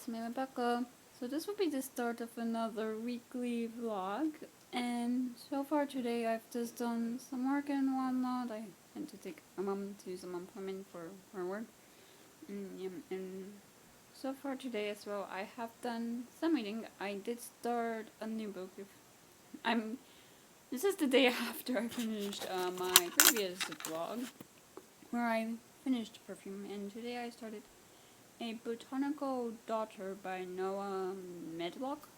it's me, Rebecca. So this will be the start of another weekly vlog, and so far today I've just done some work and whatnot. I had to take my mom to some appointment for her work, and so far today as well I have done some reading. I did start a new book. This is the day after I finished my previous vlog, where I finished perfume, and today I started A Botanical Daughter by Noah Medlock.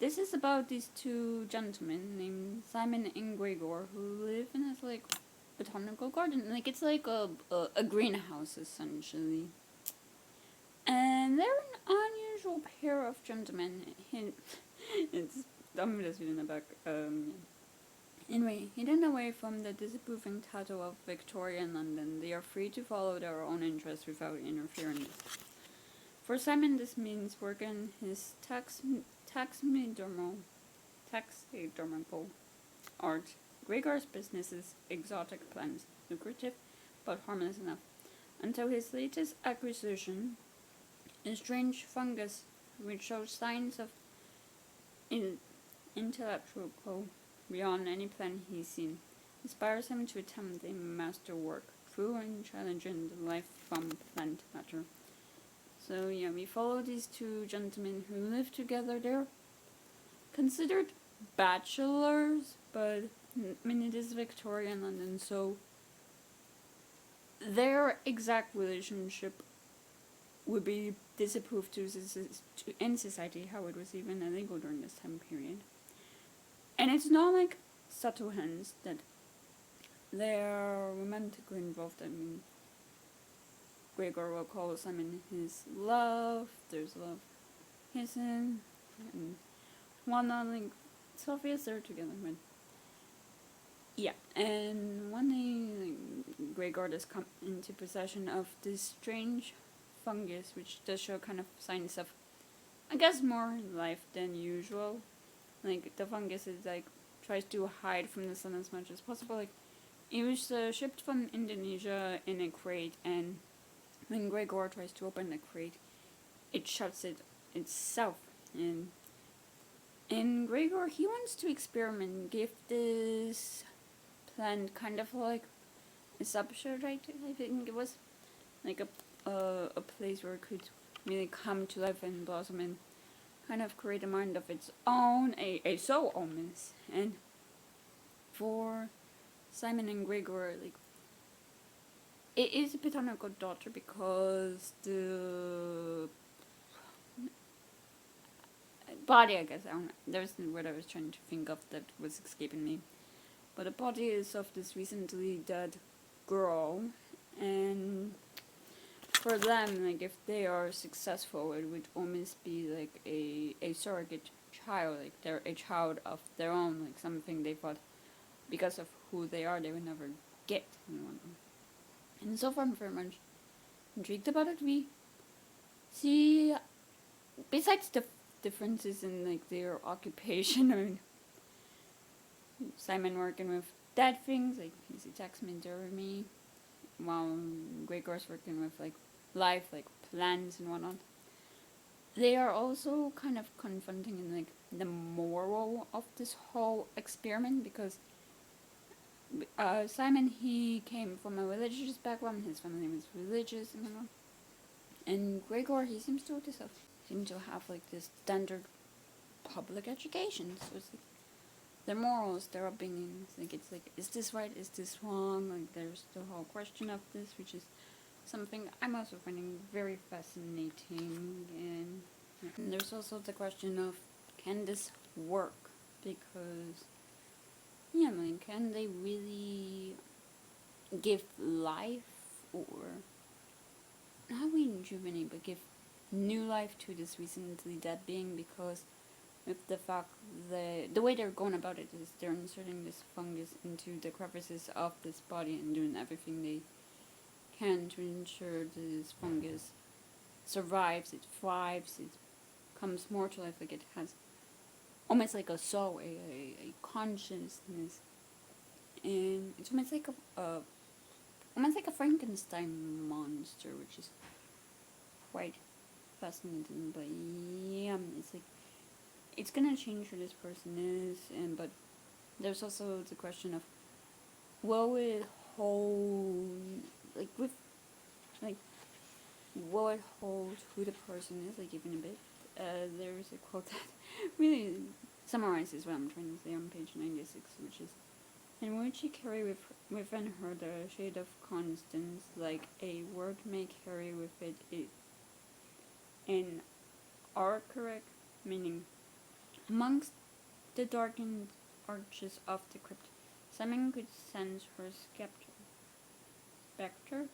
This is about these two gentlemen named Simon and Gregor who live in this botanical garden. It's like a greenhouse essentially. And they're an unusual pair of gentlemen. I'm just reading the back. Anyway, hidden away from the disapproving title of Victorian London, they are free to follow their own interests without interference. For Simon, this means working his taxidermical art. Gregor's business is exotic plants, lucrative but harmless enough, until his latest acquisition, a strange fungus which shows signs of intellectual beyond any plant he's seen, inspires him to attempt a masterwork through and challenging the life from plant matter. So yeah, we follow these two gentlemen who live together. They're considered bachelors, but it is Victorian London, so their exact relationship would be disapproved in society, how it was even illegal during this time period. And it's not like subtle hints that they're romantically involved. Gregor will call Simon his love, there's love hissing, and whatnot. It's obvious they're together, but yeah. And one day, Gregor does come into possession of this strange fungus, which does show kind of signs of, I guess, more life than usual. The fungus is tries to hide from the sun as much as possible. It was shipped from Indonesia in a crate, and when Gregor tries to open the crate, it shuts it itself. And Gregor, he wants to experiment, give this plant kind of like a substrate. I think it was a place where it could really come to life and blossom and kind of create a mind of its own, a soul almost. And for Simon and Gregor, it is a botanical daughter because the body, I guess, there's the word I was trying to think of that was escaping me, but the body is of this recently dead girl, and for them, if they are successful, it would almost be a surrogate child. They're a child of their own, something they thought because of who they are they would never get. And so far I'm very much intrigued about it. We see, besides the differences in their occupation, Simon working with dead things, he's a taxidermy, while Gregor's working with life, plants and whatnot. They are also kind of confronting in the moral of this whole experiment, because Simon, he came from a religious background, his family was religious and whatnot, and Gregor, he seems to have this standard public education, so it's their morals, their upbringing, is this right, is this wrong, there's the whole question of this, which is something I'm also finding very fascinating. And there's also the question of, can this work? Because, can they really give life, or not rejuvenate, but give new life to this recently dead being? Because with the fact the way they're going about it is they're inserting this fungus into the crevices of this body and doing everything they can to ensure this fungus survives, it thrives, it comes more to life, it has almost like a soul, a consciousness, and it's almost like a Frankenstein monster, which is quite fascinating, but yeah, it's like it's gonna change who this person is, and but there's also the question of will it hold like with like will it hold who the person is, like even a bit. There's a quote that really summarizes what I'm trying to say on page 96, which is, "And would she carry within her the shade of constance, like a word may carry with it an archaic meaning? Amongst the darkened arches of the crypt, Simon could sense her spectre,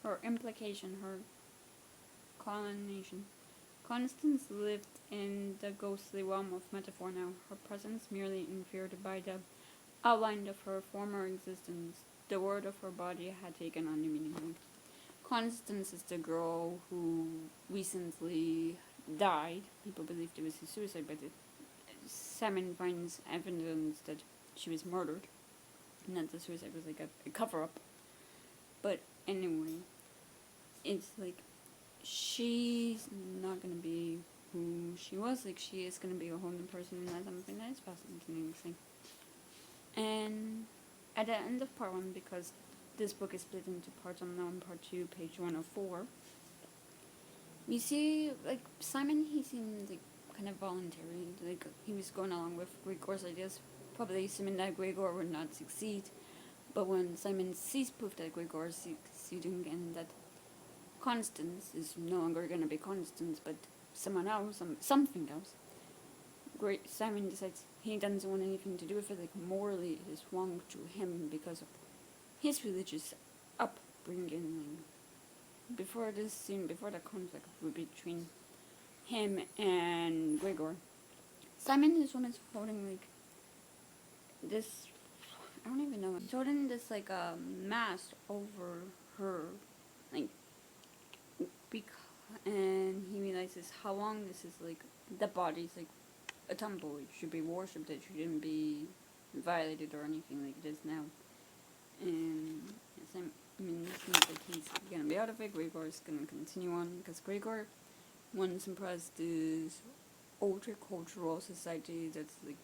her implication, her culmination. Constance lived in the ghostly realm of metaphor now, her presence merely inferred by the outline of her former existence. The word of her body had taken on new meaning. Constance is the girl who recently died. People believed it was a suicide, but Simon finds evidence that she was murdered, and that the suicide was like a cover-up. But anyway, it's like she's not gonna be who she was. Like she is gonna be a whole new person, and that's something that is fascinating to see. And at the end of part 1, because this book is split into parts, I'm now on part 2, page 104. We see like Simon. He seemed like kind of voluntary, like he was going along with Gregor's ideas, probably assuming that Gregor would not succeed. But when Simon sees proof that Gregor is succeeding and that Constance is no longer going to be Constance, but someone else, something else, Simon decides he doesn't want anything to do with it. Like morally, it is wrong to him because of his religious upbringing. Before this scene, before the conflict between him and Gregor, Simon is one is holding like this. I don't even know. He's holding this like a mask over her, like, and he realizes how long this is like. The body's like a temple. It should be worshipped. It shouldn't be violated or anything like it is now. And it seems like he's gonna be out of it. Gregor is gonna continue on because Gregor wants to impress this cultural society that's like,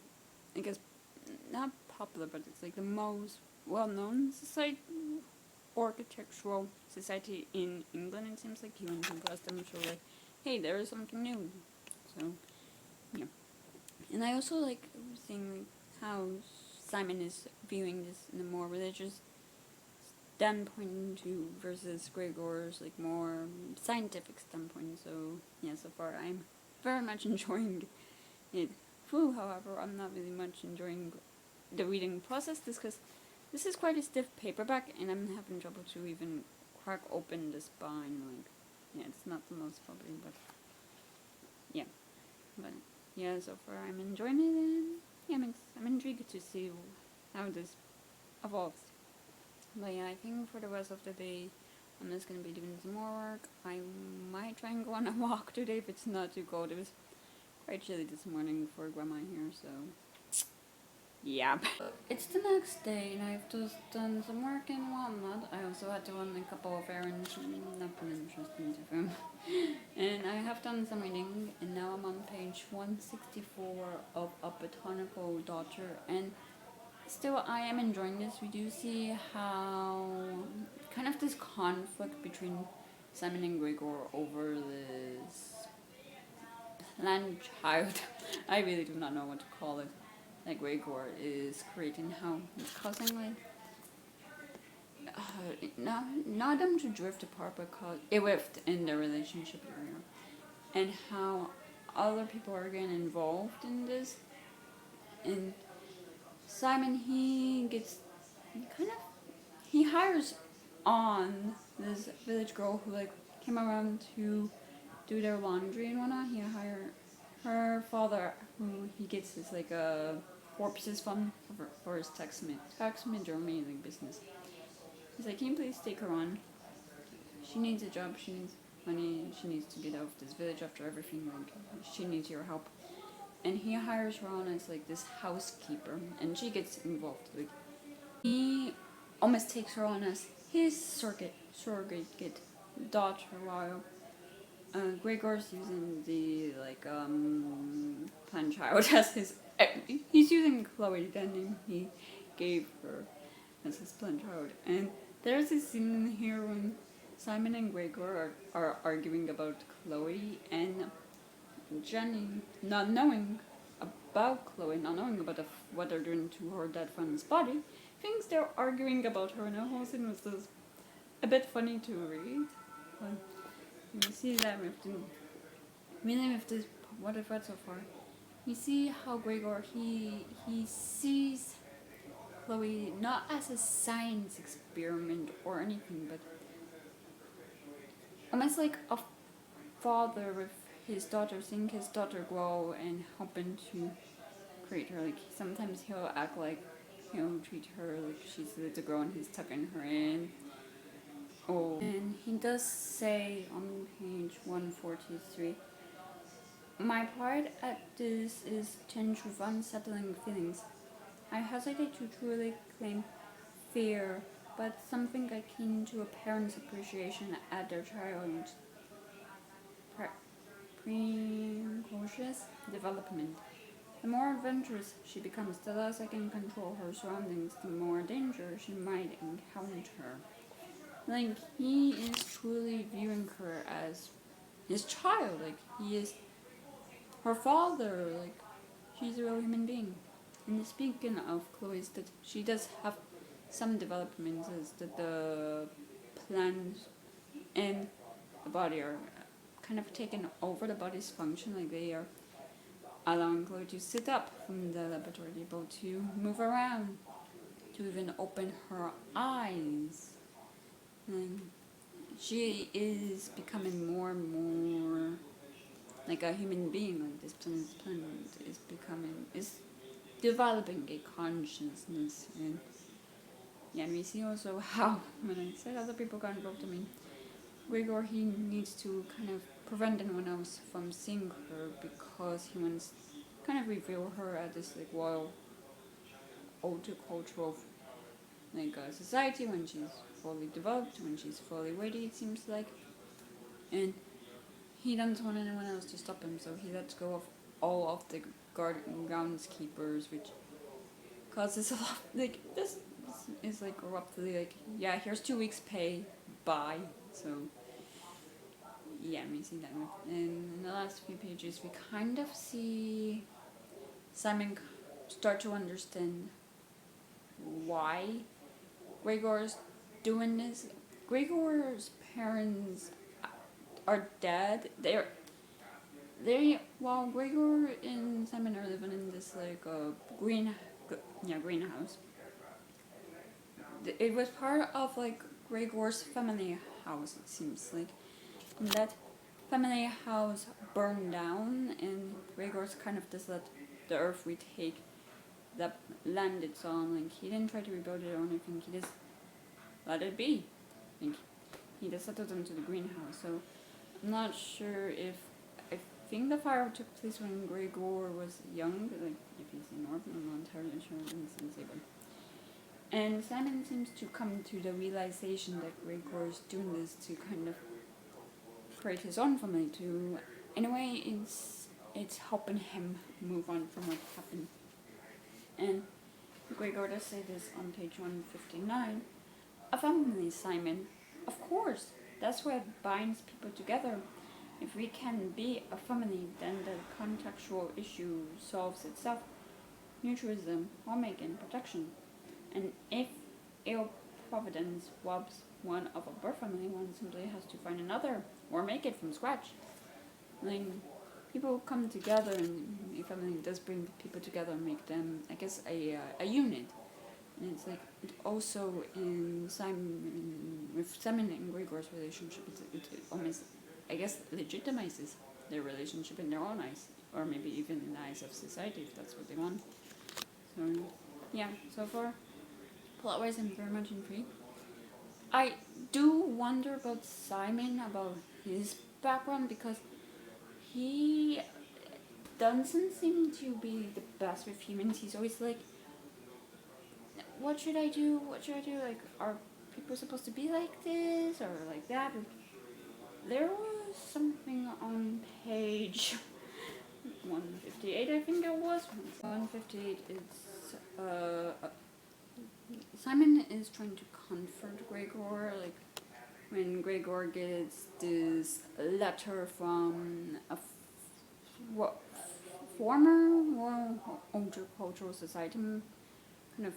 I guess, not popular, but it's like the most well-known society, architectural society in England. It seems like he wants to impress them, so like, hey, there is something new. So yeah, and I also like seeing like how Simon is viewing this in a more religious standpoint too, versus Gregor's like more scientific standpoint. So yeah, so far I'm very much enjoying it. However, I'm not really much enjoying the reading process because this is quite a stiff paperback and I'm having trouble to even crack open the spine. Like, yeah, it's not the most probably, but yeah. But yeah, so far I'm enjoying it, and yeah, I'm intrigued to see how this evolves. But yeah, I think for the rest of the day, I'm just gonna be doing some more work. I might try and go on a walk today if it's not too cold. It was quite chilly this morning for Grandma here, so yeah. It's the next day, and I've just done some work and whatnot. I also had to run a couple of errands, nothing interesting to film. And I have done some reading, and now I'm on page 164 of A Botanical Daughter, and still I am enjoying this. We do see how kind of this conflict between Simon and Gregor over this land child. I really do not know what to call it. Like Gregor is creating how he's causing like not them to drift apart, but cause a rift in the relationship area, and how other people are getting involved in this. And Simon, he hires on this village girl who like came around to do their laundry and whatnot. He hired her father, who he gets this like a corpses fund for his taxidermy like business. He's like, can you please take her on? She needs a job. She needs money. She needs to get out of this village after everything. Like, she needs your help. And he hires her on as like this housekeeper, and she gets involved. Like, he almost takes her on as his surrogate daughter, while Gregor's using the plan child as his. He's using Chloe, the name he gave her, as his plan child. And there's a scene in here when Simon and Gregor are arguing about Chloe, and Jenny, not knowing about Chloe, not knowing about what they're doing to her dead friend's body, thinks they're arguing about her. And the whole scene was just a bit funny to read. But you see that with this, what I've read so far. You see how Gregor, he sees Chloe not as a science experiment or anything, but almost like a father with his daughter, seeing his daughter grow and helping to create her. Like, sometimes he'll act like he'll treat her like she's a little girl and he's tucking her in. Oh, and he does say on page 143, my part at this is tinged with unsettling feelings. I hesitate to truly claim fear, but something akin to a parent's appreciation at their child's precocious development. The more adventurous she becomes, the less I can control her surroundings, the more danger she might encounter. Like, he is truly viewing her as his child. Like, he is her father. Like, she's a real human being. And speaking of Chloe's, that she does have some developments, is that the plans and the body are kind of taking over the body's function. Like, they are allowing Chloe to sit up from the laboratory, able to move around, to even open her eyes. And she is becoming more and more like a human being. Like, this planet is developing a consciousness. And yeah, and we see also how, when I said other people got involved, I mean, Gregor, he needs to kind of prevent anyone else from seeing her, because he wants to kind of reveal her at this like royal cultural society when she's fully developed, when she's fully ready, it seems like. And he doesn't want anyone else to stop him, so he lets go of all of the groundskeepers, which causes a lot. Like, this is like roughly like, yeah, here's 2 weeks pay, bye. So yeah, we see that. And in the last few pages, we kind of see Simon start to understand why Gregor's doing this. Gregor's parents are dead. While Gregor and Simon are living in this greenhouse. It was part of like Gregor's family house, it seems like. And that family house burned down, and Gregor's kind of just let the earth retake the land it's on. Like, he didn't try to rebuild it or anything, he just let it be. Like, he just settled into the greenhouse. So I'm not sure if, I think the fire took place when Gregor was young, like if he's an orphan, I'm not entirely sure, it doesn't say, but. And Simon seems to come to the realization that Gregor is doing this to kind of create his own family, to, in a way, it's helping him move on from what happened. And Gregor does say this on page 159. A family, Simon. Of course, that's what binds people together. If we can be a family, then the contextual issue solves itself. Mutualism, homemaking, protection. And if ill providence robs one of a birth family, one simply has to find another, or make it from scratch. Like, people come together, and a family does bring people together and make them, I guess, a unit. And it's like, it also in with Simon and Gregor's relationship, it almost, I guess, legitimizes their relationship in their own eyes, or maybe even in the eyes of society, if that's what they want. So, yeah, so far, plot-wise, I'm very much intrigued. I do wonder about Simon, about his background, because he doesn't seem to be the best with humans. He's always like, what should I do? What should I do? Like, are people supposed to be like this or like that? There was something on page 158, I think it was. 158 is Simon is trying to comfort Gregor, like when Gregor gets this letter from a former older cultural society kind of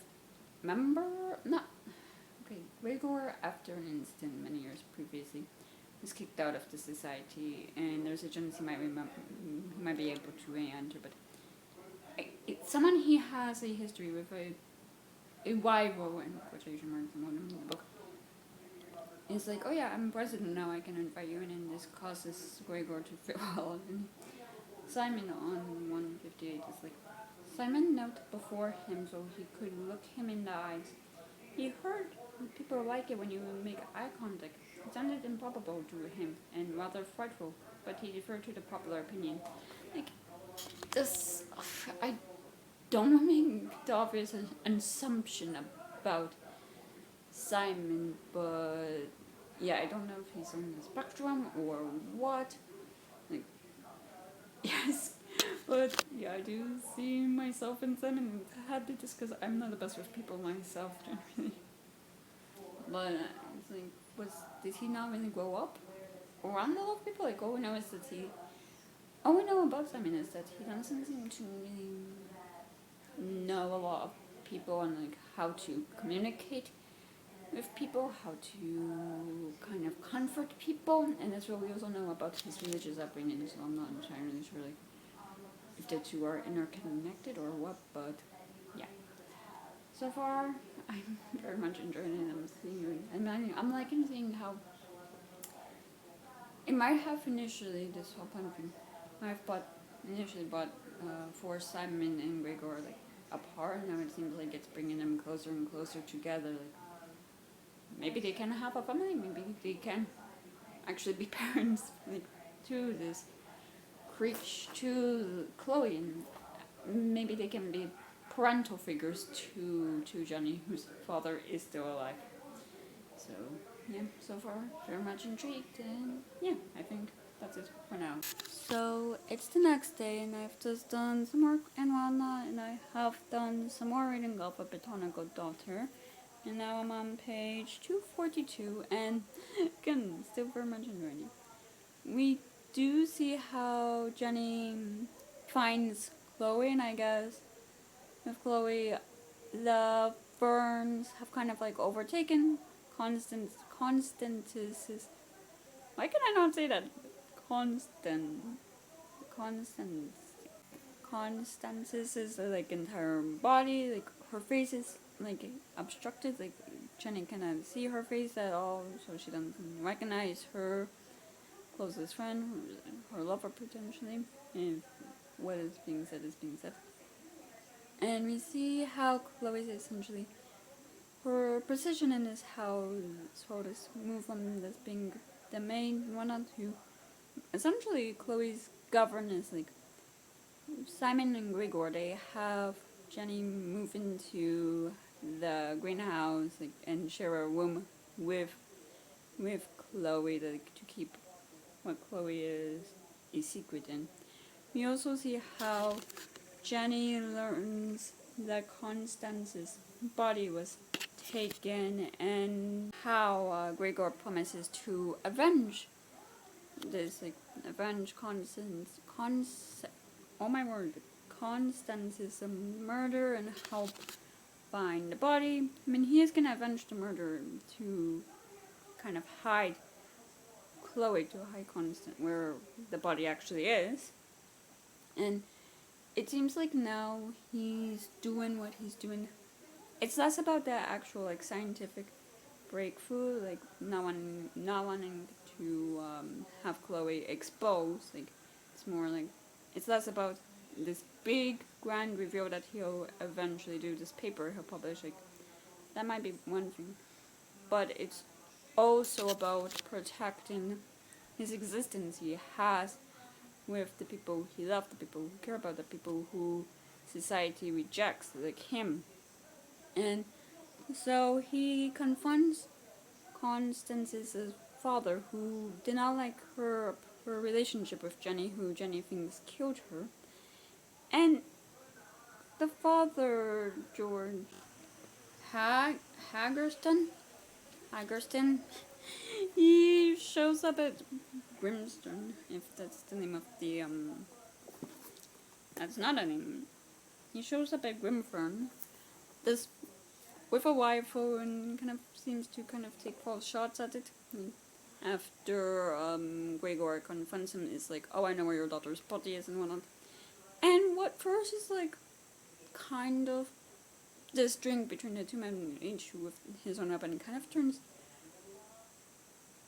member. No, okay. Gregor, after an incident many years previously, was kicked out of the society, and there's a chance he might be able to re-enter, but it's someone he has a history with, a rival in quotation marks in the book. It's like, oh yeah, I'm president now, I can invite you in, and this causes Gregor to feel well. And Simon on 158 is like, Simon knelt before him so he could look him in the eyes. He heard people like it when you make eye contact. It sounded improbable to him and rather frightful, but he deferred to the popular opinion. Like, this, I don't make the obvious assumption about Simon, but yeah, I don't know if he's on the spectrum or what. Like, yes, but yeah, I do see myself in Simon. I had this because I'm not the best with people myself, generally. But it's like, did he not really grow up around a lot of people? Like, all we know about Simon is that he doesn't seem to really know a lot of people and like how to communicate with people, how to kind of comfort people, and that's what we also know about his religious upbringing. So I'm not entirely sure like if the two are interconnected or what, but yeah. So far, I'm very much enjoying it. I'm liking seeing how it might have initially this whole kind of thing. I've initially bought for Simon and Gregor like apart. Now it seems like it's bringing them closer and closer together. Like maybe they can have a family. Maybe they can actually be parents. Like to this Creech, to Chloe, and maybe they can be parental figures to Johnny, whose father is still alive. So yeah, so far very much intrigued, and yeah, I think that's it for now. So it's the next day, and I've just done some work and whatnot, and I have done some more reading of A Botanical Daughter, and now I'm on page 242, and again, still very much enjoying it. We do see how Jenny finds Chloe, and I guess with Chloe, the Ferns have kind of like overtaken Constance's. Why can I not say that? Constance's like entire body, like her face is like obstructed, like Jenny cannot see her face at all, so she doesn't recognize her closest friend, her lover potentially, and what is being said is being said. And we see how Chloe is essentially her position in this house, so this move from this being the main one to essentially Chloe's governance. Like Simon and Gregor, they have Jenny move into the greenhouse, like, and share a room with Chloe, like, to keep what Chloe is a secret in. We also see how Jenny learns that Constance's body was taken, and how Gregor promises to avenge Constance's murder and help find the body. I mean, he is gonna avenge the murder to kind of hide Chloe, to hide Constance where the body actually is. And it seems like now he's doing what he's doing. It's less about the actual like scientific breakthrough, like not wanting to have Chloe exposed. Like it's more like it's less about this big grand reveal that he'll eventually do. This paper he'll publish, like that might be one thing, but it's also about protecting his existence he has with the people he loves, the people who care about, the people who society rejects, like him. And so he confronts Constance's father, who did not like her her relationship with Jenny, who Jenny thinks killed her. And the father, George Hagerston, he shows up at Grimstone, if that's the name of the, that's not a name. He shows up at Grimfern, this, with a rifle, and kind of seems to kind of take false shots at it. And after, Gregor confronts him, is like, oh, I know where your daughter's body is, and whatnot. And what first is, like, kind of this drink between the two men, each with his own weapon, kind of turns...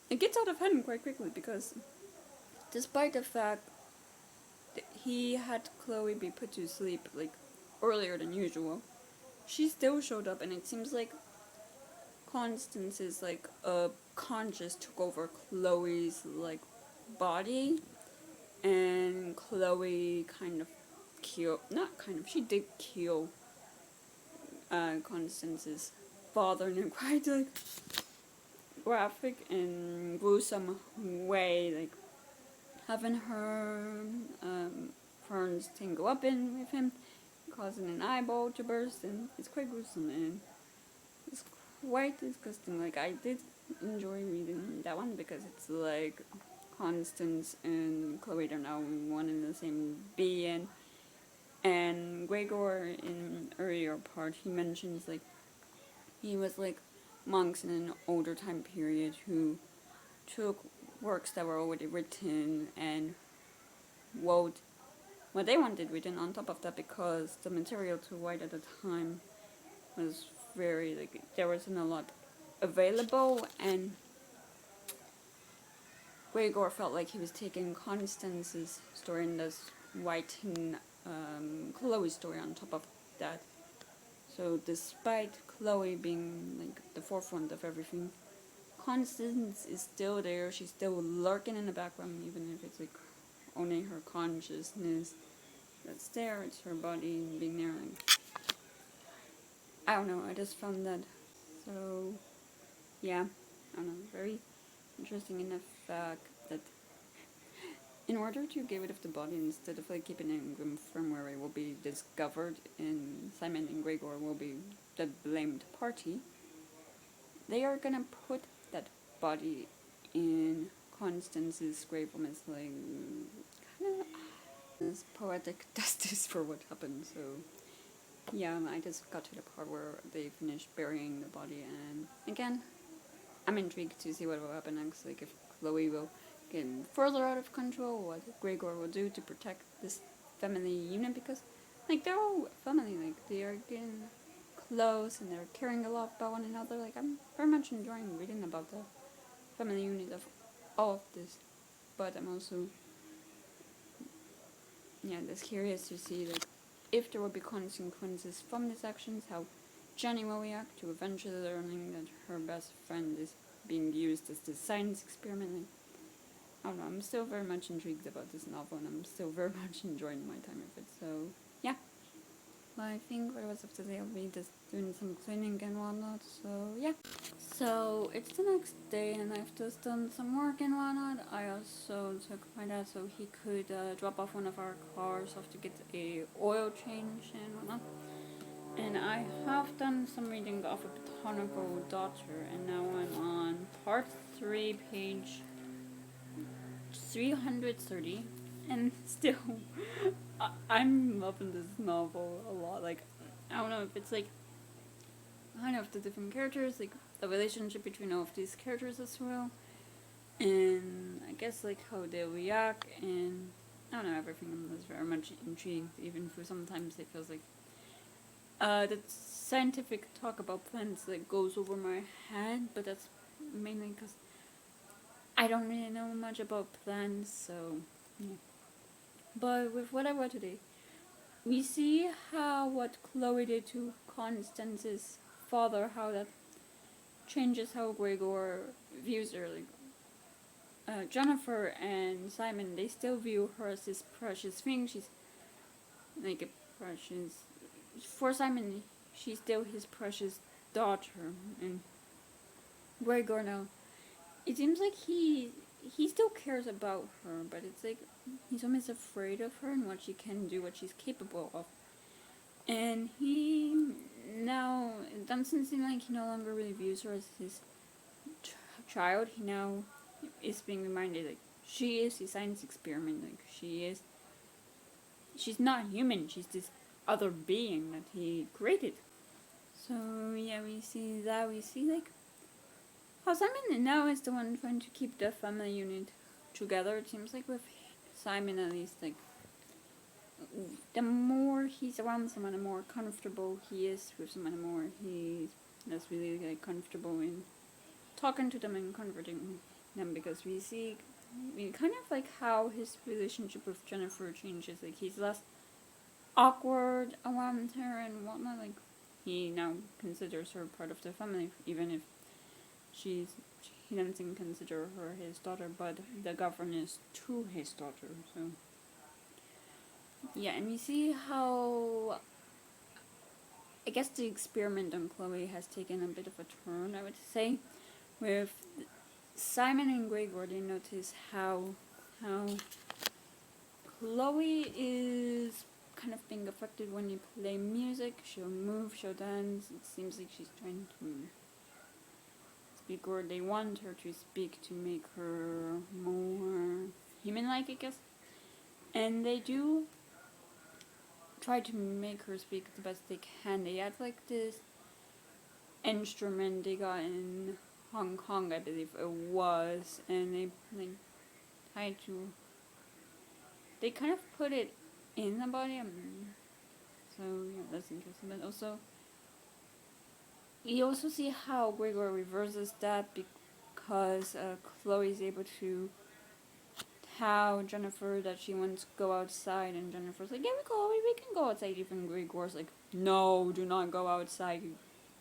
It gets out of hand quite quickly, because despite the fact that he had Chloe be put to sleep, like, earlier than usual, she still showed up, and it seems like Constance's, like, conscious took over Chloe's, like, body, and Chloe kind of she did kill Constance's father in a quite, like, graphic and gruesome way, like, having her Fern's thing go up in with him, causing an eyeball to burst, and it's quite gruesome, and it's quite disgusting. Like, I did enjoy reading that one, because it's like Constance and Chloe are now one and the same being. And Gregor, in earlier part, he mentions, like, he was, like, monks in an older time period who took works that were already written and wrote what they wanted written on top of that, because the material to write at the time was very, like, there wasn't a lot available, and Gregor felt like he was taking Constance's story and thus writing Chloe's story on top of that. So despite Chloe being, like, the forefront of everything, Constance is still there. She's still lurking in the background, even if it's, like, only her consciousness that's there. It's her body being there. Like, I don't know, I just found that so, yeah, I don't know, very interesting in the fact that in order to get rid of the body, instead of, like, keeping it in Grimfern where it will be discovered and Simon and Gregor will be the blamed party, they are gonna put that body in Constance's grave, almost, like, kind of as poetic justice for what happened. So yeah, I just got to the part where they finished burying the body, and again, I'm intrigued to see what will happen next, like, if Chloe will get further out of control, what Gregor will do to protect this family unit, because, like, they're all family, like, they are getting close and they're caring a lot about one another. Like, I'm very much enjoying reading about the family unit of all of this, but I'm also, yeah, just curious to see, like, if there will be consequences from these actions, how Jenny will react to eventually learning that her best friend is being used as this science experiment. Like, I don't know, I'm still very much intrigued about this novel, and I'm still very much enjoying my time with it, so yeah. But I think for the rest of today I'll be just doing some cleaning and whatnot, so yeah. So it's the next day, and I've just done some work and whatnot. I also took my dad so he could drop off one of our cars off to get a oil change and whatnot. And I have done some reading of A Botanical Daughter, and now I'm on part 3, page 330, and still, I'm loving this novel a lot. Like, I don't know if it's, like, kind of the different characters, like, the relationship between all of these characters as well, and I guess, like, how they react, and I don't know, everything. I'm just very much intrigued, even though sometimes it feels like the scientific talk about plants, like, goes over my head, but that's mainly because I don't really know much about plants, so yeah. But with what I read today, we see how what Chloe did to Constance's father, how that changes how Gregor views her. Like, Jennifer and Simon, they still view her as this precious thing. She's like a precious... For Simon, she's still his precious daughter, and Gregor now, it seems like he he still cares about her, but it's like he's almost afraid of her and what she can do, what she's capable of. And he now, it doesn't seem like he no longer really views her as his child. He now is being reminded, like, she is a science experiment. Like, she's not human. She's this other being that he created. So yeah, we see that. We see like how Simon now is the one trying to keep the family unit together. It seems like with Simon, at least, like, the more he's around someone, the more comfortable he is with someone, the more he's really like comfortable in talking to them and comforting them, because we kind of like how his relationship with Jennifer changes. Like, he's less awkward around her and whatnot. Like, he now considers her part of the family, even if he doesn't consider her his daughter, but the governess to his daughter. So yeah, and we see how I guess the experiment on Chloe has taken a bit of a turn, I would say, with Simon and Gregor. They notice how Chloe is kind of being affected when you play music. She'll move, she'll dance. It seems like she's trying to speak, or they want her to speak to make her more human-like, I guess. And they do try to make her speak the best they can. They had like this instrument they got in Hong Kong, I believe it was, and they tried to. They kind of put it in the body, so yeah, that's interesting. But also, you also see how Gregor reverses that, because Chloe is able to tell Jennifer that she wants to go outside, and Jennifer's like, yeah, we can go outside. Even Gregor's like, no, do not go outside.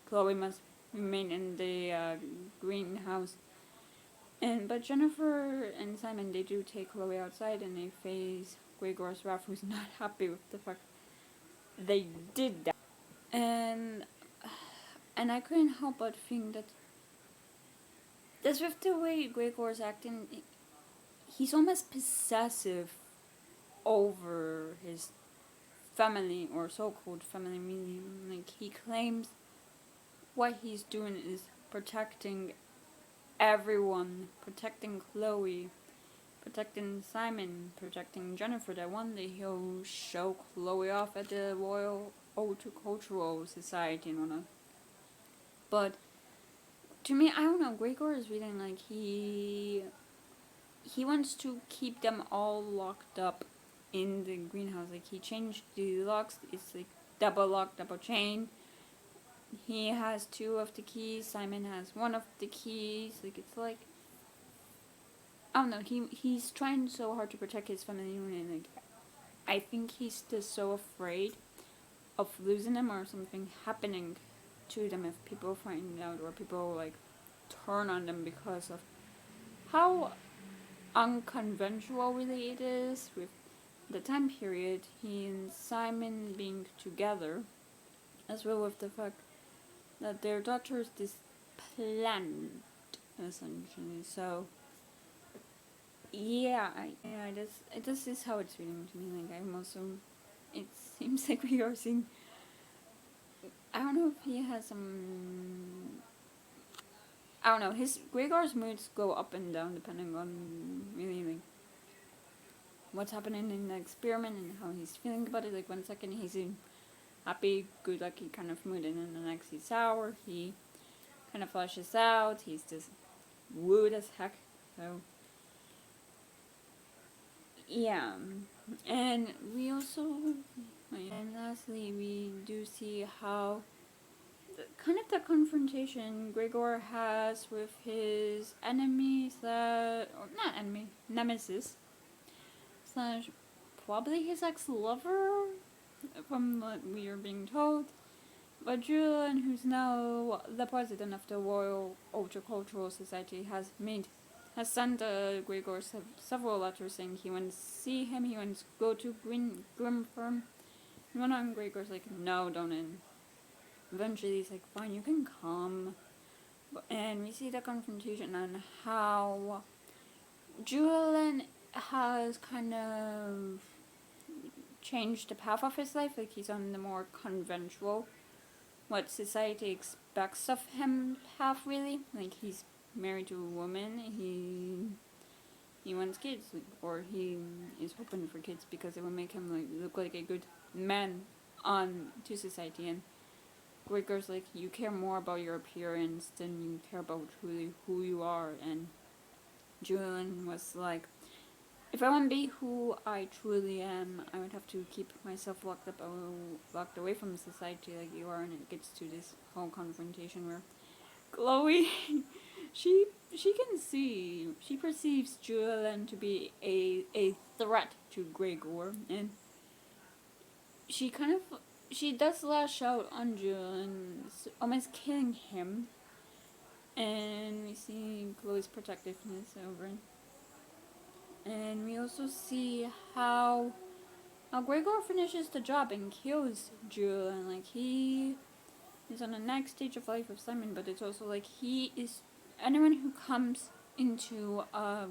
Chloe must remain in the greenhouse. But Jennifer and Simon, they do take Chloe outside, and they face Gregor's wrath, who's not happy with the fact they did that. And I couldn't help but think that that's with the way Gregor's acting. He's almost possessive over his family, or so-called family, really. Like, he claims what he's doing is protecting everyone, protecting Chloe, protecting Simon, protecting Jennifer, that one day he'll show Chloe off at the Royal Horticultural Society and whatnot. But to me, I don't know, Gregor is really like, he wants to keep them all locked up in the greenhouse. Like, he changed the locks. It's like double lock, double chain. He has 2 of the keys. Simon has 1 of the keys. Like, it's like, I don't know. He's trying so hard to protect his family unit. Like, I think he's just so afraid of losing them, or something happening to them if people find out, or people like turn on them, because of how unconventional really it is with the time period, he and Simon being together, as well with the fact that their daughter is this plant, essentially. So yeah, this is how it's feeling to me. Like, I'm also, it seems like we are seeing, I don't know if he has some, I don't know, his Gregor's moods go up and down depending on really like what's happening in the experiment and how he's feeling about it. Like, 1 second he's in happy, good lucky kind of mood, and then the next he's sour, he kind of flashes out, he's just wooed as heck. So yeah. And we also, and lastly, we do see how kind of the confrontation Gregor has with his enemies, or not enemy, nemesis, slash probably his ex-lover, from what we are being told. But Julian, who's now the president of the Royal Horticultural Society, has sent Gregor several letters saying he wants to see him, he wants to go to Grim Firm. And one of Gregor's like, no, don't in. Eventually he's like, fine, you can come. And we see the confrontation on how Julian has kind of changed the path of his life. Like, he's on the more conventional, what society expects of him path, really. Like, he's married to a woman. He wants kids, like, or he is hoping for kids because it will make him like look like a good man on to society. And Gregor's like, you care more about your appearance than you care about truly who you are. And Julian was like, if I want to be who I truly am, I would have to keep myself locked away from society like you are. And it gets to this whole confrontation where Chloe, she can see, she perceives Julian to be a threat to Gregor, and she does lash out on Julian, almost killing him. And we see Chloe's protectiveness over it. And we also see how Gregor finishes the job and kills Julian. Like, he is on the next stage of life of Simon, but it's also like he is anyone who comes into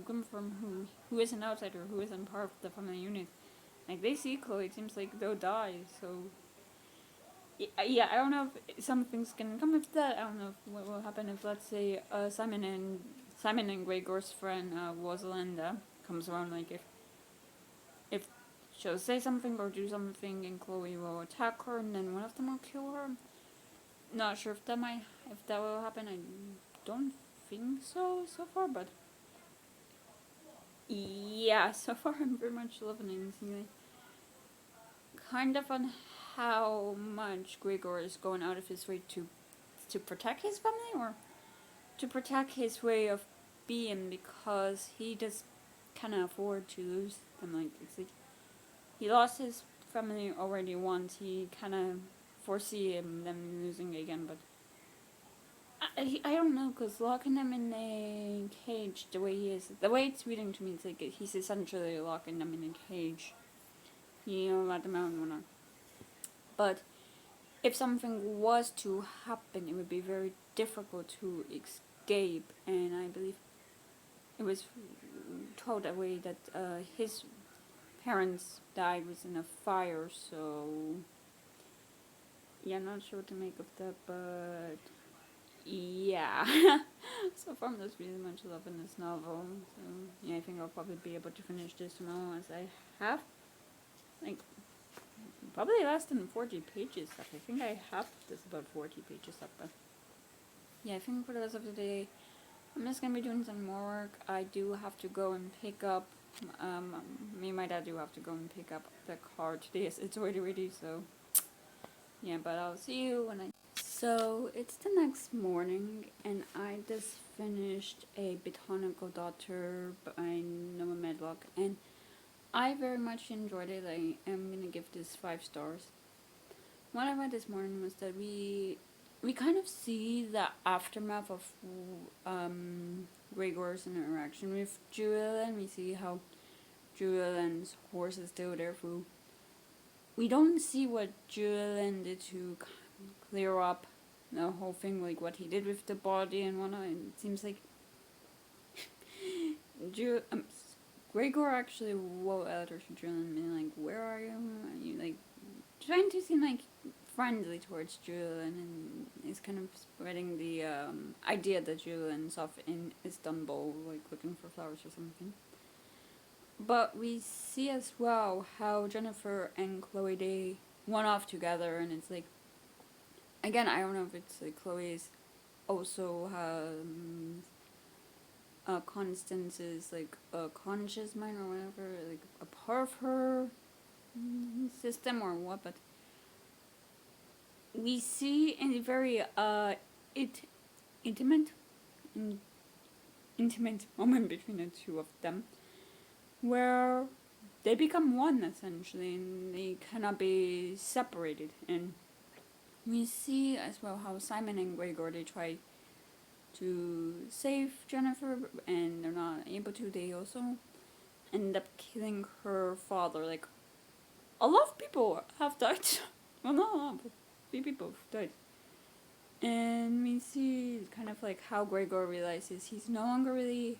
Grim firm who is an outsider, who isn't part of the family unit. Like, they see Chloe, it seems like they'll die. So yeah, I don't know if something's gonna come of that. I don't know what will happen if, let's say, Simon and Gregor's friend Rosalinda comes around. Like, if she'll say something or do something, and Chloe will attack her, and then one of them will kill her. Not sure if that will happen. I don't think so far, but yeah, so far I'm very much loving it. Like, kind of on how much Gregor is going out of his way to protect his family, or to protect his way of being, because he just cannot afford to lose them. Like, it's like he lost his family already once. He kind of foresee them losing again, but I don't know, because locking them in a cage the way he is, the way it's reading to me, it's like he's essentially locking them in a cage. You know, let them out and whatnot. But if something was to happen, it would be very difficult to escape, and I believe it was told that way that his parents died was in a fire, so yeah, I'm not sure what to make of that, but yeah. So far I'm just really much loving this novel, so yeah, I think I'll probably be able to finish this tomorrow, as I have like probably less than 40 pages up. I think I have this about 40 pages up, but yeah, I think for the rest of the day I'm just gonna be doing some more work. I do have to go and pick up me and my dad do have to go and pick up the car today. It's already ready, so yeah, but I'll see you when I... So it's the next morning, and I just finished A Botanical Daughter by Noah Medlock, and I very much enjoyed it. I am gonna give this 5 stars. What I read this morning was that we kind of see the aftermath of Gregor's interaction with Julian. We see how Julian's horse is still there. We don't see what Julian did to clear up the whole thing, like what he did with the body and whatnot. It seems like Gregor actually wrote a letter to Julian being like, where are you? Are you like trying to seem like friendly towards Julian, and is kind of spreading the idea that Julian's off in Istanbul, like looking for flowers or something. But we see as well how Jennifer and Chloe, they went off together, and it's like, again, I don't know if it's like Chloe's also Constance's like a conscious mind or whatever, like a part of her system or what, but we see in a very intimate moment between the two of them, where they become one essentially, and they cannot be separated. And we see as well how Simon and Gregor, they try to save Jennifer, and they're not able to. They also end up killing her father. Like, a lot of people have died. Well, not a lot, but 3 people have died. And we see kind of like how Gregor realizes he's no longer really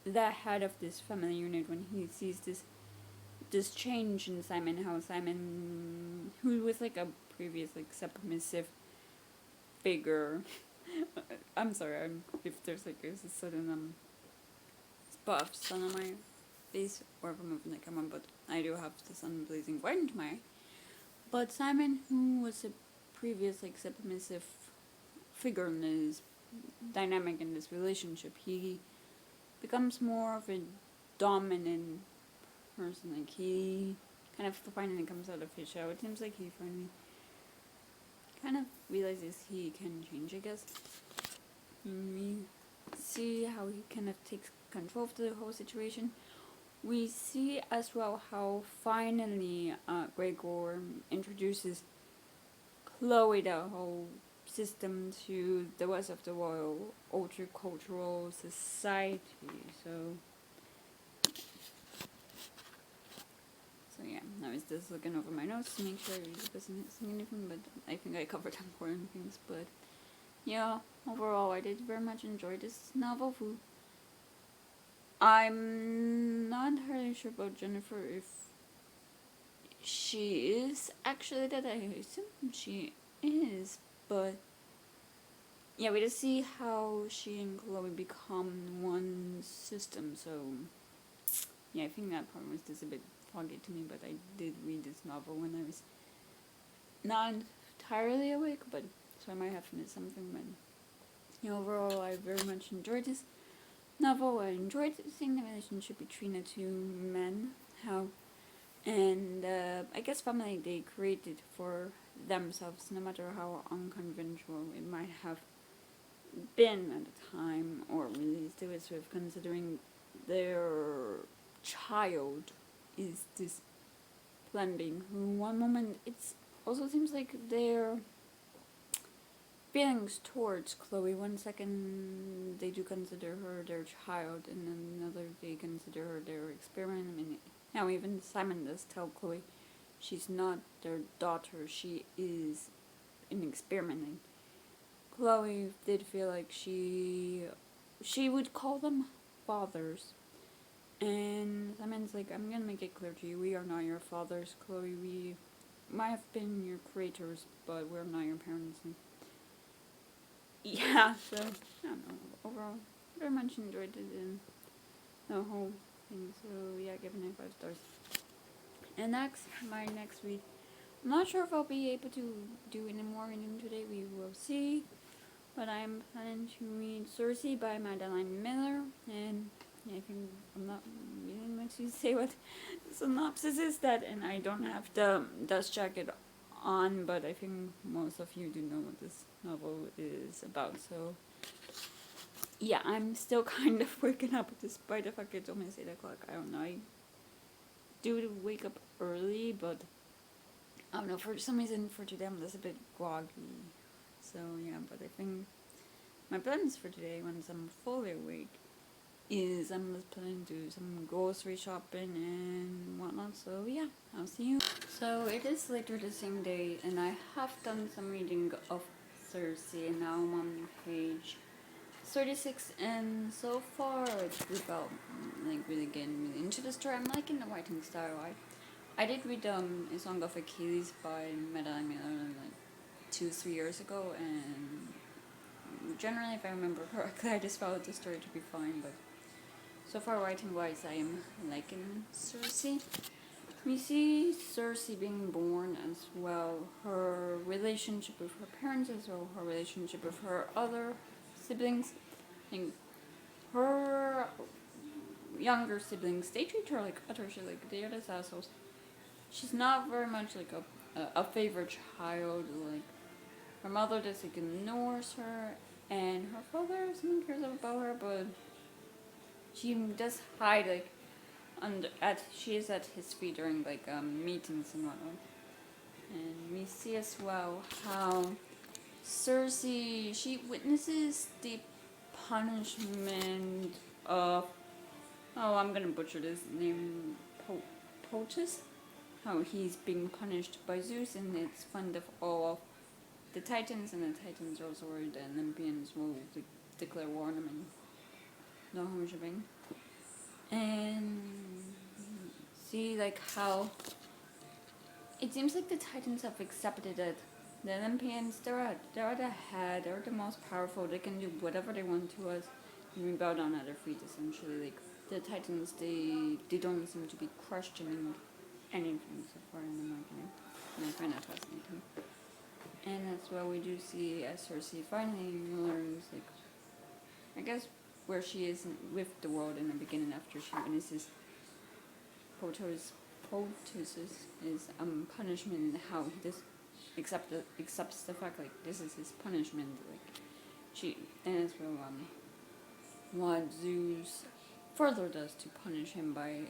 the head of this family unit when he sees this change in Simon, how Simon, who was like a previous like submissive figure. I'm sorry, if there's like a sudden spot of sun on my face or if I'm moving the camera, but I do have the sun blazing right into my eye. But Simon, who was a previous like submissive figure in this dynamic in this relationship, he becomes more of a dominant person. Like he kind of finally comes out of his shell. It seems like he finally kind of realizes he can change, I guess. We see how he kind of takes control of the whole situation. We see as well how finally Gregor introduces Chloe, the whole system, to the rest of the royal ultra-cultural society. So yeah, I was just looking over my notes to make sure I wasn't missing anything, but I think I covered important things. But yeah, overall I did very much enjoy this novel. I'm not entirely sure about Jennifer, if she is actually dead. I assume she is, but yeah, we just see how she and Chloe become one system. So yeah, I think that part was just a bit foggy to me, but I did read this novel when I was not entirely awake, but so I might have missed something. But yeah, overall I very much enjoyed this novel. I enjoyed seeing the relationship between the two men, how and I guess family they created for themselves, no matter how unconventional it might have been at the time or released. It was with considering their child is this plan being, who one moment it also seems like their feelings towards Chloe, one second they do consider her their child, and then another they consider her their experiment. I mean, now even Simon does tell Chloe she's not their daughter, she is an experiment. And Chloe did feel like she would call them fathers. And Simon's like, I'm gonna make it clear to you, we are not your fathers, Chloe. We might have been your creators, but we're not your parents. And yeah, so I don't know. Overall, very much enjoyed it and the whole thing. So yeah, giving it 5 stars. And my next read. I'm not sure if I'll be able to do any more reading today. We will see. But I'm planning to read Circe by Madeline Miller, and I think I'm not really much to say what the synopsis is that, and I don't have the dust jacket on, but I think most of you do know what this novel is about. So yeah, I'm still kind of waking up despite the fact it's almost 8 o'clock. I don't know. I do wake up early, but I don't know, for some reason for today I'm just a bit groggy. So yeah, but I think my plans for today, once I'm fully awake, is I'm just planning to do some grocery shopping and whatnot. So yeah, I'll see you. So it is later the same day, and I have done some reading of Circe, and now I'm on page 36, and so far it's about like really getting really into the story. I'm liking the writing style. I did read A Song of Achilles by Madeline Miller like 2-3 years ago, and generally, if I remember correctly, I just found the story to be fine, but so far writing wise I am liking Circe. We see Circe being born as well, her relationship with her parents as well, her relationship with her other siblings. I think her younger siblings, they treat her like utter shit, like they are just assholes. She's not very much like a favorite child. Like her mother just like ignores her, and her father someone cares about her, but she does hide like she is at his feet during like meetings and whatnot. And we see as well how Circe, she witnesses the punishment of, oh, I'm gonna butcher this name, Potus, how he's being punished by Zeus, and it's fun of all of the Titans, and the Titans also were the Olympians will declare war on him and no home shipping. and see like how it seems like the Titans have accepted it. The Olympians, they're the head, they're the most powerful, they can do whatever they want to us, and we bow down at their feet essentially. Like the Titans, they don't seem to be questioning anything so far in the marketing. And I find that fascinating. And that's why we do see as Cersei finally learns, like, I guess, where she is with the world in the beginning after she witnesses Protosis is punishment, and how this accepts the fact like this is his punishment. Like she, and as well what Zeus further does to punish him by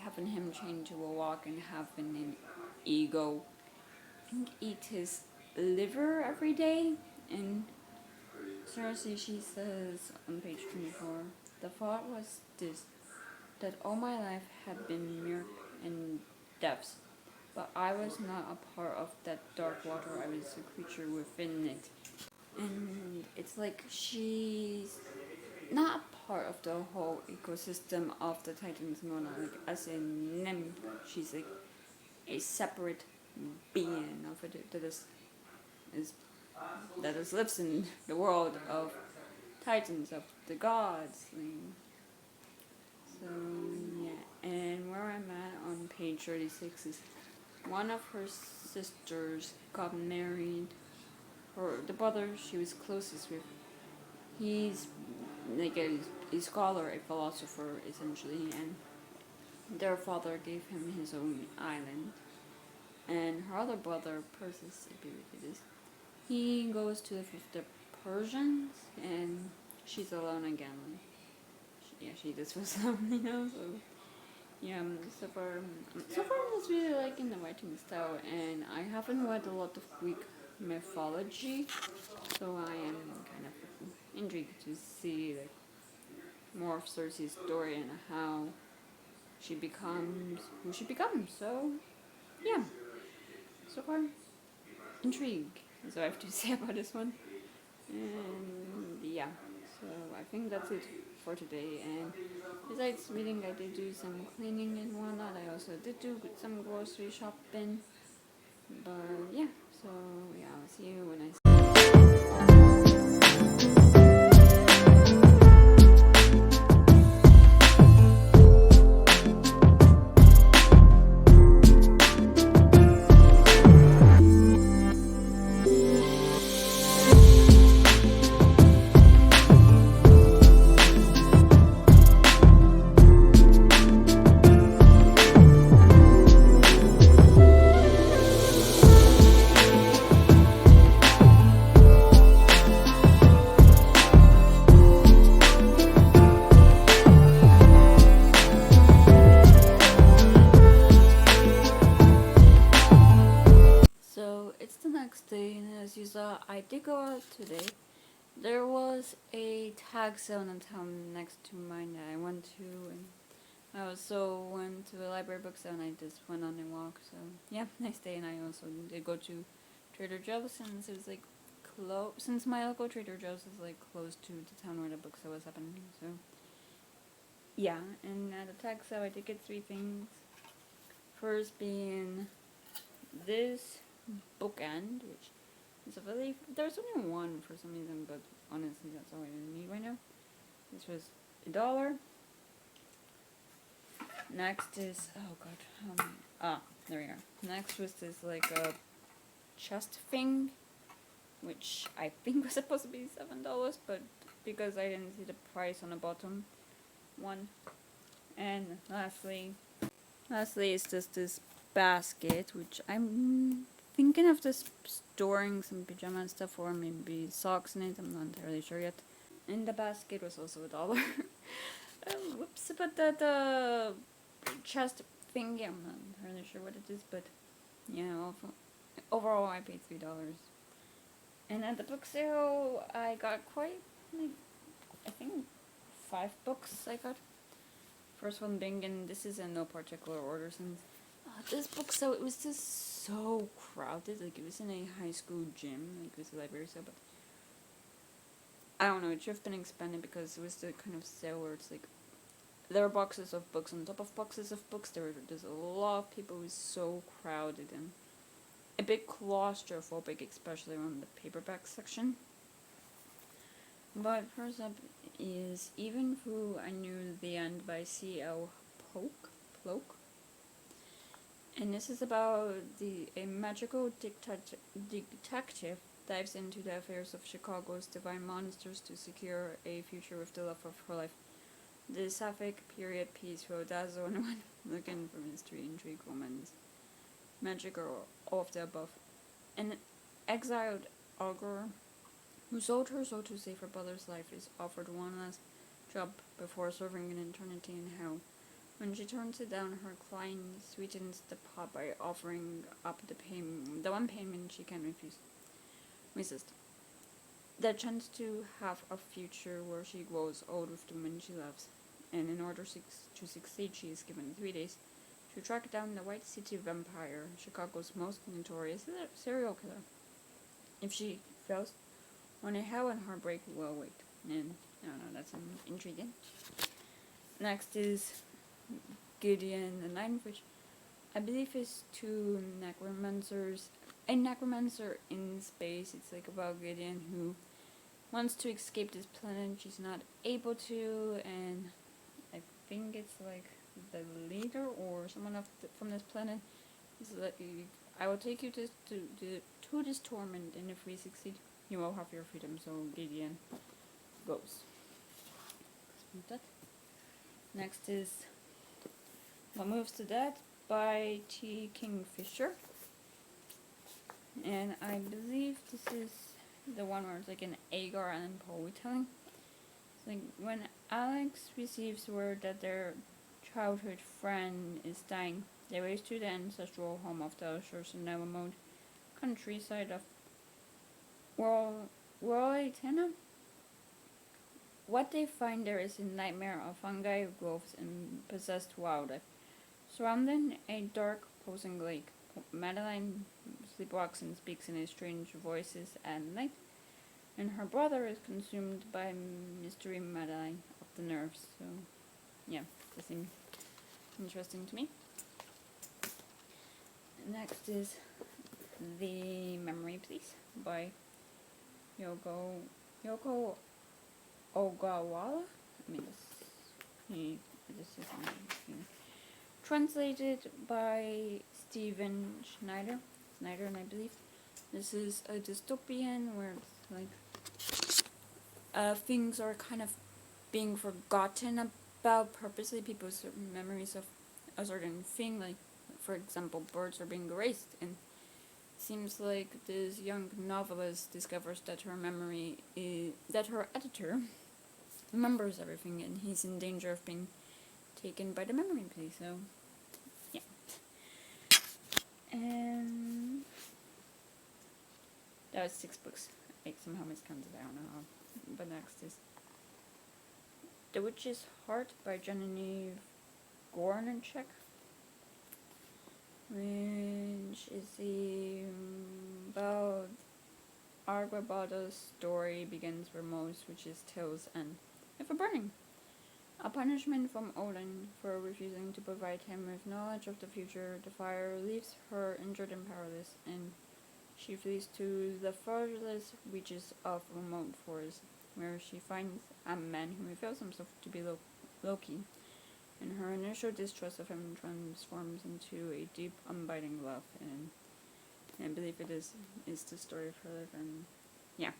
having him chained to a rock and having an ego eat his liver every day. And Cersei, she says on page 24, the thought was this, that all my life had been mere and depths, but I was not a part of that dark water, I was a creature within it. And it's like she's not a part of the whole ecosystem of the Titans and whatnot, like as in Nim, she's like a separate being of it that lives in the world of Titans, of the gods. So yeah, and where I'm at on page 36 is one of her sisters got married, or the brother she was closest with. He's like a scholar, a philosopher essentially, and their father gave him his own island. And her other brother, Perseus, I believe it is, he goes to live with the Persians, and she's alone again. Like, she just was alone, you know. So yeah, so far I'm just really liking the writing style, and I haven't read a lot of Greek mythology, so I am kind of intrigued to see like more of Cersei's story and how she becomes who she becomes. So yeah, so far intrigue is what I have to say about this one. And yeah, so I think that's it for today. And besides reading, I did do some cleaning and whatnot. I also did do some grocery shopping. But yeah, so yeah, I'll see you when I it's the next day, and as you saw, I did go out today. There was a tag sale in town next to mine that I went to, and I also went to a library book sale, and I just went on a walk. So yeah, nice day. And I also did go to Trader Joe's, since it was like since my local Trader Joe's is like close to the town where the book sale was happening. So yeah, and at the tag sale, I did get 3 things. First being this bookend, which is a really, there's only one for some reason, but honestly that's all I need right now. This was $1. Next is, oh god, there we are. Next was this like a chest thing, which I think was supposed to be $7, but because I didn't see the price on the bottom one. And lastly is just this basket, which I'm thinking of just storing some pajama and stuff, or maybe socks in it. I'm not entirely sure yet. And the basket was also $1. Whoops, but the chest thing, yeah, I'm not entirely sure what it is, but yeah, overall I paid $3. And at the book sale, I got quite, like, I think 5 books I got. First one being, and this is in no particular order, since this book sale, it was just so crowded. Like, it was in a high school gym, like it was a library sale, but I don't know, it should have been expanded, because it was the kind of sale where it's like there are boxes of books on top of boxes of books. There's a lot of people. It's so crowded and a bit claustrophobic, especially on the paperback section. But first up is Even Who I Knew the End by C.L. Polk. And this is about a magical detective dives into the affairs of Chicago's divine monsters to secure a future with the love of her life. The sapphic period piece will dazzle anyone looking for mystery, intrigue, romance, magic, or all of the above. An exiled augur who sold her soul to save her brother's life is offered one last job before serving an eternity in hell. When she turns it down, her client sweetens the pot by offering up the one payment she can resist. The chance to have a future where she grows old with the woman she loves. And in order to succeed, she is given 3 days to track down the White City vampire, Chicago's most notorious serial killer. If she fails, only hell and heartbreak will await. And I don't know, that's intriguing. Next is Gideon the Ninth, which I believe is two necromancers. A necromancer in space. It's like about Gideon who wants to escape this planet. She's not able to, and I think it's like the leader or someone from this planet is like, I will take you to this torment, and if we succeed, you will have your freedom. So Gideon goes. Next is What Moves the Dead by T. Kingfisher. And I believe this is the one where it's like an Agar and Poe telling. It's like when Alex receives word that their childhood friend is dying, they race to the ancestral home of the Ushers in the remote countryside of Roytena. What they find there is a nightmare of fungi, growths, and possessed wildlife. Surrounding a dark, posing lake, Madeline sleepwalks and speaks in a strange voices at night, and her brother is consumed by mystery Madeline of the nerves. So, yeah, this seems interesting to me. Next is The Memory Police by Yoko Ogawala. This is translated by Stephen Schneider, and I believe this is a dystopian where it's like things are kind of being forgotten about purposely. People's memories of a certain thing, like for example, birds are being erased, and it seems like this young novelist discovers that that her editor remembers everything, and he's in danger of being taken by the memory police. So, yeah. And that was 6 books. I somehow miscounted. I don't know how. But next is The Witch's Heart by Genevieve Gornichek, which is about Argabada's story begins where most witches' tales end, with a burning. A punishment from Odin for refusing to provide him with knowledge of the future, the fire leaves her injured and powerless, and she flees to the farthest reaches of a remote forest, where she finds a man who reveals himself to be Loki, and her initial distrust of him transforms into a deep, unbiting love, and I believe it is the story of her life, and yeah.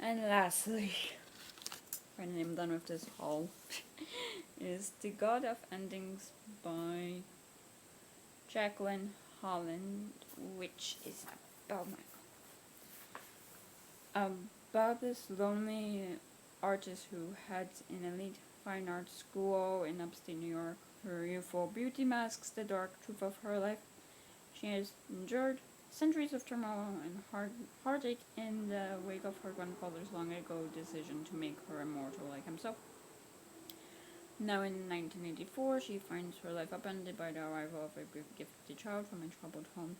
And lastly, finally I'm done with this haul, is The God of Endings by Jacqueline Holland, which is about this lonely artist who heads an elite fine arts school in upstate New York. Her youthful beauty masks the dark truth of her life. She has endured centuries of turmoil and heartache in the wake of her grandfather's long ago decision to make her immortal like himself. Now in 1984, she finds her life upended by the arrival of a gifted child from a troubled home,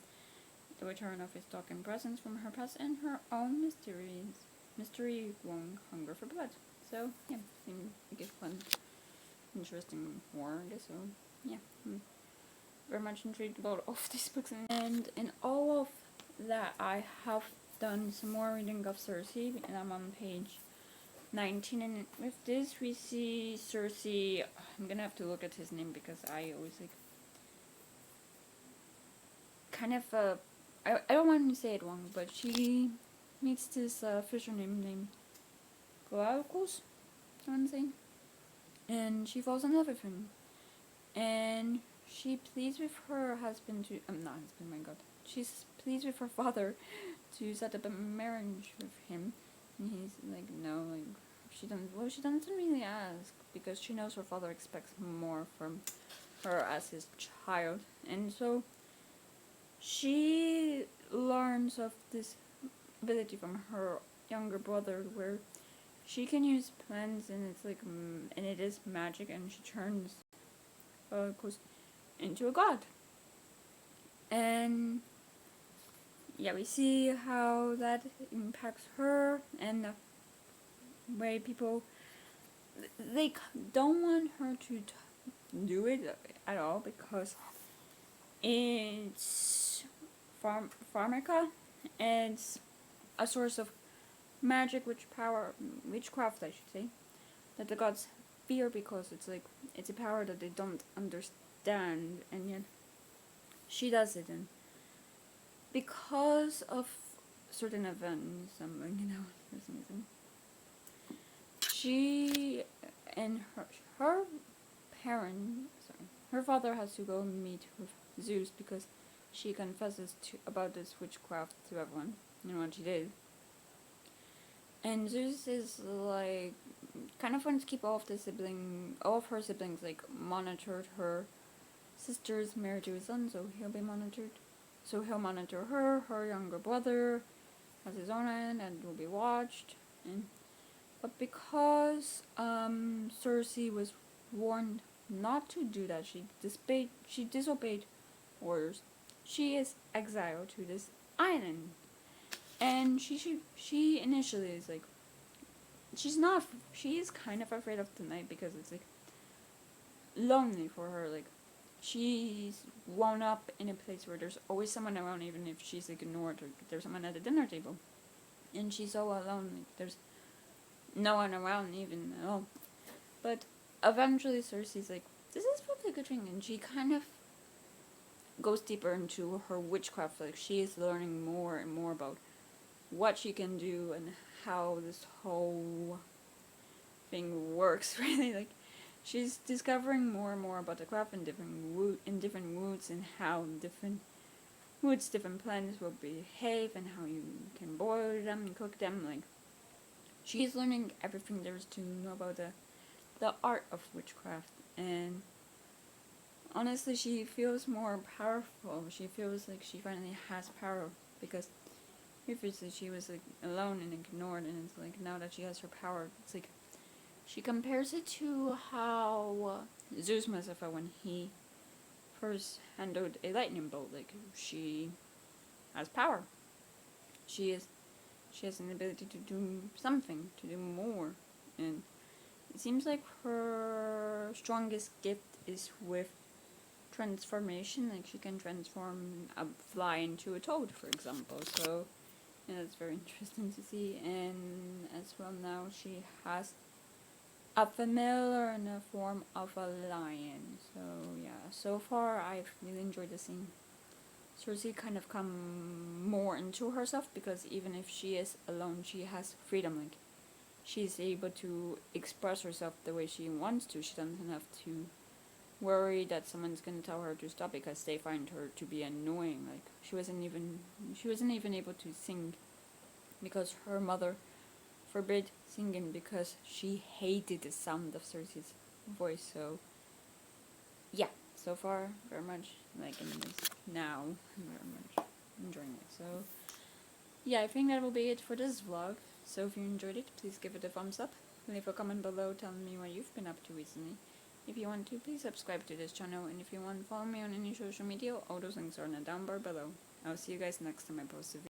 the return of his stalking presence from her past, and her own mystery-grown hunger for blood. So yeah, seemed like a fun, interesting horror. I guess so. Yeah, I'm very much intrigued about all of these books, and in all of that, I have done some more reading of Cersei, and I'm on page 19. And with this, we see Cersei. I'm gonna have to look at his name because I always like kind of I don't want to say it wrong, but she meets this fisherman named Glaucus, I want to say, and she falls in love with him, and she pleads with her husband to not husband, my god, she's pleased with her father to set up a marriage with him, and he's like no, like she doesn't really ask because she knows her father expects more from her as his child, and so she learns of this ability from her younger brother where she can use plants, and it's like and it is magic, and she turns into a god. And yeah, we see how that impacts her and the way people they don't want her to do it at all because it's pharmaca, and it's a source of magic, witchcraft, I should say, that the gods fear because it's a power that they don't understand, and yet she does it, and because of certain events, I'm blanking out for some reason. She and her her father has to go meet with Zeus because she confesses about this witchcraft to everyone, and what she did. And Zeus is like kind of wants to keep all of her siblings like monitored. Her sister's married to his son, so he'll be monitored. So he'll monitor her. Her younger brother has his own end and will be watched. But because Cersei was warned not to do that, she disobeyed orders. She is exiled to this island, and she initially is like she is kind of afraid of the night because it's like lonely for her. Like she's wound up in a place where there's always someone around, even if she's ignored or there's someone at the dinner table, and she's so alone. Like there's no one around even at all. But eventually Cersei's like, this is probably a good thing, and she kind of goes deeper into her witchcraft. Like she is learning more and more about what she can do and how this whole thing works. Really, like she's discovering more and more about the craft in different woods, and how different woods, different plants will behave, and how you can boil them and cook them. Like she's learning everything there is to know about the art of witchcraft, and honestly, she feels more powerful. She feels like she finally has power because previously she was like alone and ignored, and it's like now that she has her power, it's like she compares it to how Zeus must have felt when he first handled a lightning bolt. Like she has power. She has an ability to do something, to do more, and it seems like her strongest gift is with transformation. Like she can transform a fly into a toad, for example. So yeah, that's very interesting to see. And as well, now she has a familiar in the form of a lion. So yeah, so far I've really enjoyed the scene. Cersei kind of come more into herself because even if she is alone, she has freedom. Like she's able to express herself the way she wants to. She doesn't have to worry that someone's gonna tell her to stop because they find her to be annoying. Like she wasn't even able to sing because her mother forbid singing because she hated the sound of Cersei's voice. So yeah, so far very much liking this now. I'm very much enjoying it. So yeah, I think that will be it for this vlog. So if you enjoyed it, please give it a thumbs up. Leave a comment below telling me what you've been up to recently. If you want to, please subscribe to this channel, and if you want to follow me on any social media, all those links are in the down bar below. I'll see you guys next time I post a video.